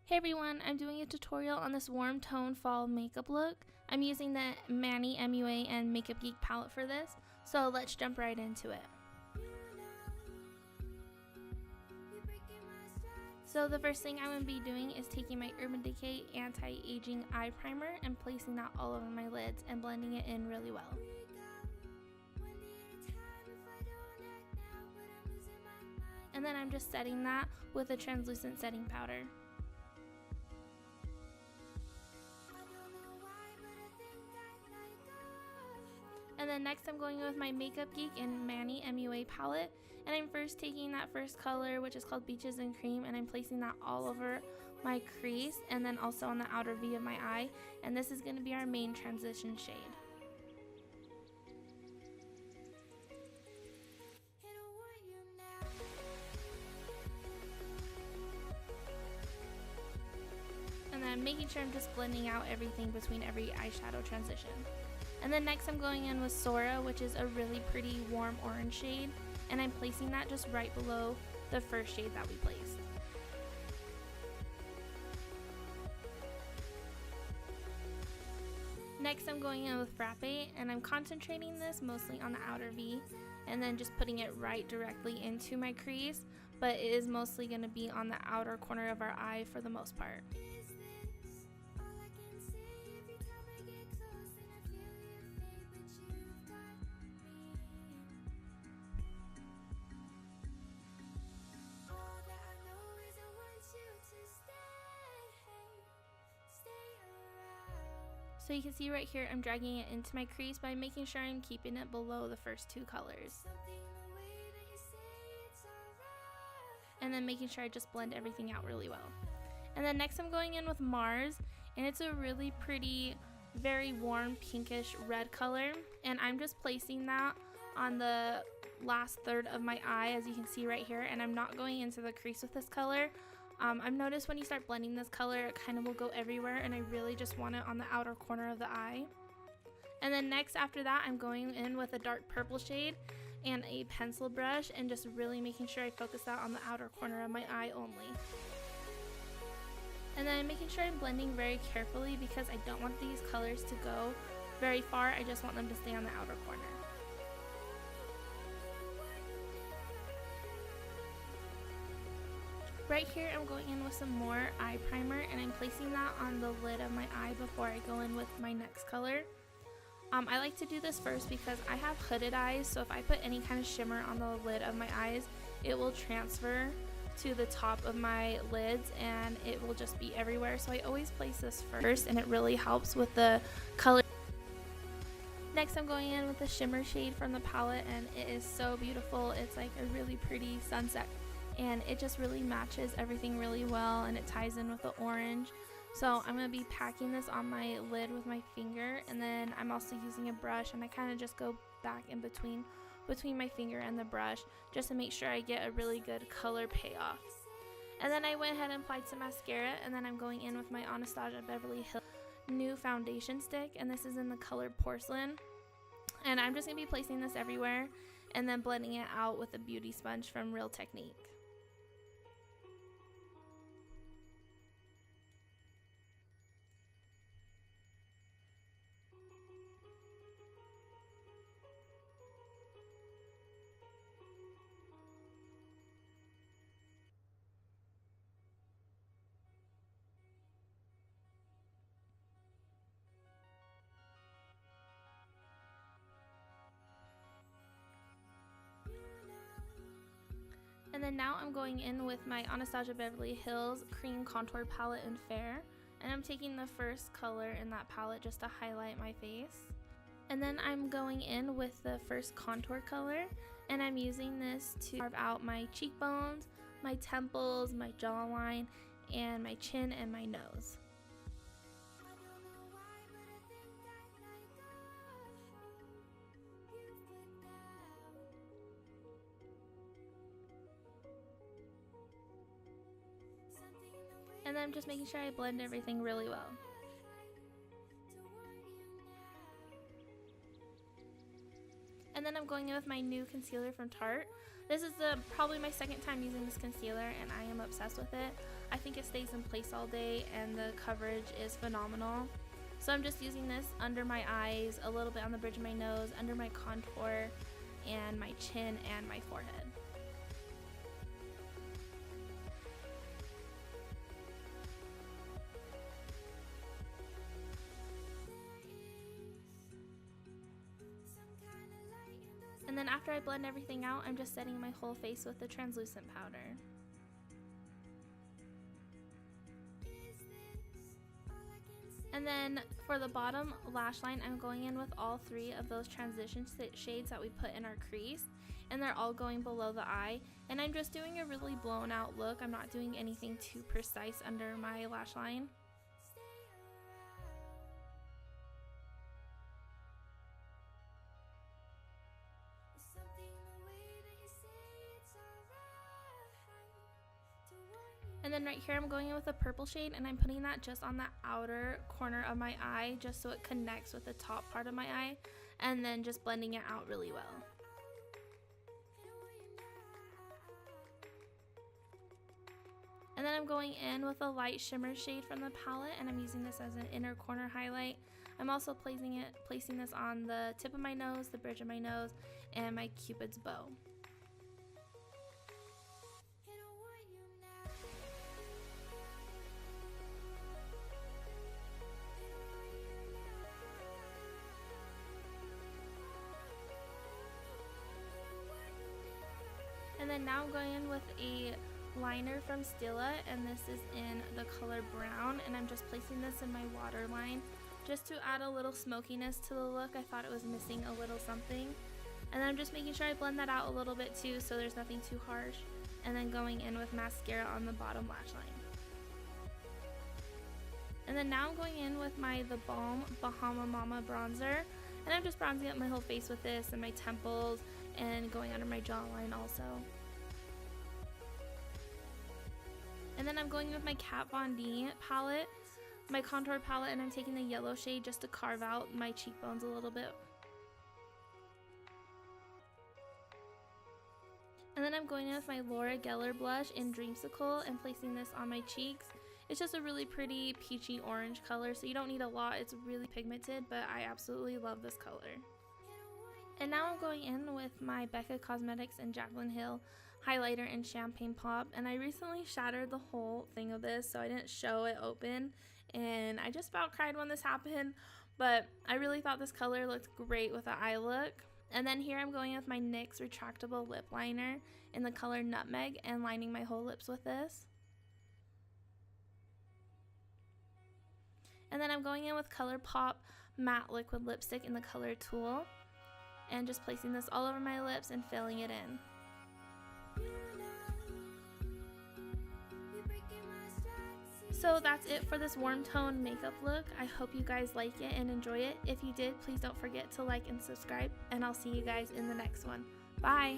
Hey everyone, I'm doing a tutorial on this warm tone fall makeup look. I'm using the Manny MUA and Makeup Geek palette for this, so let's jump right into it. So the first thing I'm going to be doing is taking my Urban Decay Anti-Aging Eye Primer and placing that all over my lids and blending it in really well. And then I'm just setting that with a translucent setting powder. And then next I'm going in with my Makeup Geek and Manny MUA palette, and I'm first taking that first color, which is called Beaches and Cream, and I'm placing that all over my crease and then also on the outer V of my eye, and this is going to be our main transition shade. And then making sure I'm just blending out everything between every eyeshadow transition. And then next I'm going in with Sora, which is a really pretty warm orange shade, and I'm placing that just right below the first shade that we placed. Next I'm going in with Frappe, and I'm concentrating this mostly on the outer V, and then just putting it right directly into my crease, but it is mostly going to be on the outer corner of our eye for the most part. So you can see right here I'm dragging it into my crease by making sure I'm keeping it below the first two colors. And then making sure I just blend everything out really well. And then next I'm going in with Mars, and it's a really pretty, very warm pinkish red color, and I'm just placing that on the last third of my eye, as you can see right here, and I'm not going into the crease with this color. I've noticed when you start blending this color, it kind of will go everywhere, and I really just want it on the outer corner of the eye. And then next after that, I'm going in with a dark purple shade and a pencil brush, and just really making sure I focus that on the outer corner of my eye only. And then I'm making sure I'm blending very carefully because I don't want these colors to go very far, I just want them to stay on the outer corner. Right here I'm going in with some more eye primer, and I'm placing that on the lid of my eye before I go in with my next color. I like to do this first because I have hooded eyes, so if I put any kind of shimmer on the lid of my eyes, it will transfer to the top of my lids and it will just be everywhere. So I always place this first, and it really helps with the color. Next I'm going in with the shimmer shade from the palette, and it is so beautiful. It's like a really pretty sunset, and it just really matches everything really well, and it ties in with the orange. So I'm going to be packing this on my lid with my finger, and then I'm also using a brush, and I kind of just go back in between my finger and the brush just to make sure I get a really good color payoff. And then I went ahead and applied some mascara, and then I'm going in with my Anastasia Beverly Hills new foundation stick, and this is in the color Porcelain. And I'm just going to be placing this everywhere and then blending it out with a beauty sponge from Real Technique. And then now I'm going in with my Anastasia Beverly Hills Cream Contour Palette in Fair. And I'm taking the first color in that palette just to highlight my face. And then I'm going in with the first contour color, and I'm using this to carve out my cheekbones, my temples, my jawline, and my chin and my nose. And then I'm just making sure I blend everything really well. And then I'm going going in with my new concealer from Tarte. This is probably my second time using this concealer, and I am obsessed with it. I think it stays in place all day, and the coverage is phenomenal. So I'm just using this under my eyes, a little bit on the bridge of my nose, under my contour, and my chin and my forehead. And then after I blend everything out, I'm just setting my whole face with the translucent powder. And then for the bottom lash line, I'm going in with all three of those transition shades that we put in our crease. And they're all going below the eye. And I'm just doing a really blown out look. I'm not doing anything too precise under my lash line. And then right here I'm going in with a purple shade, and I'm putting that just on the outer corner of my eye just so it connects with the top part of my eye, and then just blending it out really well. And then I'm going in with a light shimmer shade from the palette, and I'm using this as an inner corner highlight. I'm also placing this on the tip of my nose, the bridge of my nose, and my Cupid's bow. And then now I'm going in with a liner from Stila, and this is in the color brown, and I'm just placing this in my waterline just to add a little smokiness to the look. I thought it was missing a little something. And then I'm just making sure I blend that out a little bit too so there's nothing too harsh. And then going in with mascara on the bottom lash line. And then now I'm going in with The Balm Bahama Mama bronzer, and I'm just bronzing up my whole face with this and my temples and going under my jawline also. And then I'm going in with my Kat Von D palette, my contour palette, and I'm taking the yellow shade just to carve out my cheekbones a little bit. And then I'm going in with my Laura Geller blush in Dreamsicle and placing this on my cheeks. It's just a really pretty peachy orange color, so you don't need a lot. It's really pigmented, but I absolutely love this color. And now I'm going in with my Becca Cosmetics and Jaclyn Hill highlighter in Champagne Pop, and I recently shattered the whole thing of this, so I didn't show it open, and I just about cried when this happened, but I really thought this color looked great with the eye look. And then here I'm going with my NYX retractable lip liner in the color Nutmeg and lining my whole lips with this. And then I'm going in with ColourPop matte liquid lipstick in the color Tulle, and just placing this all over my lips and filling it in. So that's it for this warm tone makeup look. I hope you guys like it and enjoy it. If you did, please don't forget to like and subscribe, and I'll see you guys in the next one. Bye!